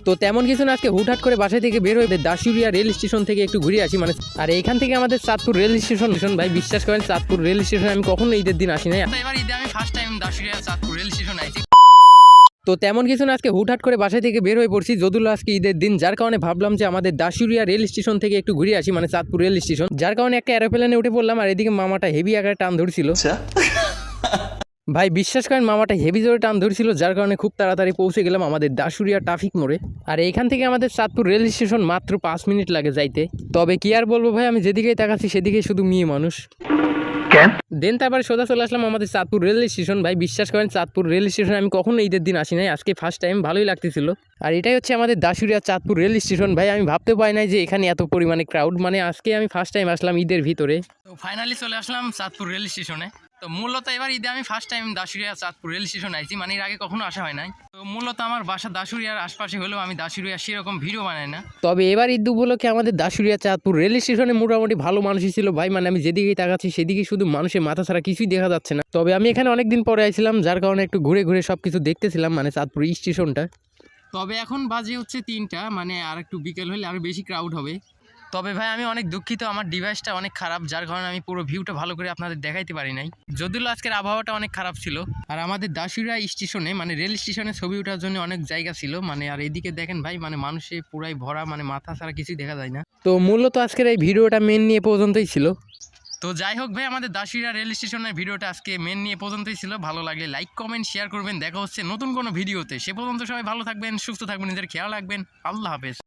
তো তেমন কিছু না, আজকে হুটহাট করে বাসা থেকে বের হয়ে দাসুরিয়া রেল স্টেশন থেকে একটু ঘুরে আসি মানে। আর এইখান থেকে আমাদের চাঁদপুর রেল স্টেশন। ভাই বিশ্বাস করেন, চাঁদপুর রেল স্টেশনে আমি কখনো ঈদের দিন আসি নাই। এবার ঈদে আমি first time Dasuria Chandpur rail station আইছি। তো তেমন কিছু না, আজকে হুটহাট করে বাসা থেকে বের হয়ে পড়ছি, যদিও আজকে ঈদের দিন, যার কারণে ভাবলাম যে আমাদের দাসুরিয়া রেল স্টেশন থেকে একটু ঘুরে আসি মানে চাঁদপুর রেল স্টেশন। যার কারণে একটা এরোপ্লেনে উঠে পড়লাম। আর এদিকে মামাটা হেভি আকারে টান ধরছিল। ভাই বিশ্বাস করেন, মামাটা হেভি জোরে টান ধরছিল, যার কারণে খুব তাড়াতাড়ি পৌঁছে গেলাম আমাদের দাসুরিয়া ট্রাফিক মোড়ে। আর এইখান থেকে আমাদের চাঁদপুর রেল স্টেশন মাত্র 5 মিনিট লাগে যাইতে। তবে কি আর বলবো ভাই, আমি যেদিকেই তাকাচ্ছি সেদিকেই শুধু মেয়ে মানুষ। দেন তারপরে সোজা চলে আসলাম আমাদের চাঁদপুর রেল স্টেশন। ভাই বিশ্বাস করেন, চাঁদপুর রেল স্টেশনে আমি কখনো ঈদের দিন আসি নাই, আজকে ফার্স্ট টাইম, ভালোই লাগতেছিল। আর এটাই হচ্ছে আমাদের দাসুরিয়া চাঁদপুর রেল স্টেশন। ভাই আমি ভাবতে পারি নাই যে এখানে এত পরিমাণে ক্রাউড, মানে আজকে আমি ফার্স্ট টাইম আসলাম ঈদের ভিতরে। তো ফাইনালি চলে আসলাম চাঁদপুর রেল স্টেশনে। তো মূলত এবার ঈদে আমি first time Dasuria Chandpur rail station আইছি, মানে এর আগে কখনো আসা হয় নাই। তো মূলত আমার বাসা দাসুরিয়ার আশপাশে হলেও আমি দাসুরিয়া সেরকম ভিডিও বানাই না। তবে এবার ঈদ উপলক্ষে আমাদের দাসুরিয়া চাঁদপুর রেল স্টেশনে মোটামুটি ভালো মানুষই ছিল ভাই, মানে আমি যেদিকেই তাকাচ্ছি সেদিকে শুধু মানুষের মাথা ছাড়া কিছুই দেখা যাচ্ছে না। তবে আমি এখানে অনেকদিন পরে আইছিলাম, যার কারণে একটু ঘুরে ঘুরে সবকিছু দেখতেছিলাম মানে চাঁদপুর স্টেশনটা। তবে এখন বাজে হচ্ছে 3টা, মানে আর একটু বিকেল হলে আরও বেশি ক্রাউড হবে। তবে ভাই আমি অনেক দুঃখিত, আমার ডিভাইসটা অনেক খারাপ, যার কারণে আমি পুরো ভিউটা ভালো করে আপনাদের দেখাইতে পারি নাই। যদিও আজকের আবহাওয়াটা অনেক খারাপ ছিল। আর আমাদের দাসুরিয়া স্টেশনে মানে রেল স্টেশনে ছবি ওঠার জন্য অনেক জায়গা ছিল মানে। আর এদিকে দেখেন ভাই, মানে মানুষে পুরাই ভরা, মানে মাথা ছাড়া কিছুই দেখা যায় না। তো মূলত আজকের এই ভিডিওটা মেন নিয়ে পর্যন্তই ছিল। তো যাই হোক ভাই, আমাদের দাসুরিয়া রেল স্টেশনের ভিডিওটা আজকে মেন নিয়ে পর্যন্তই ছিল। ভালো লাগলে লাইক কমেন্ট শেয়ার করবেন। দেখা হচ্ছে নতুন কোনো ভিডিওতে। সে পর্যন্ত সবাই ভালো থাকবেন, সুস্থ থাকবেন, নিজের খেয়াল রাখবেন। আল্লাহ হাফেজ।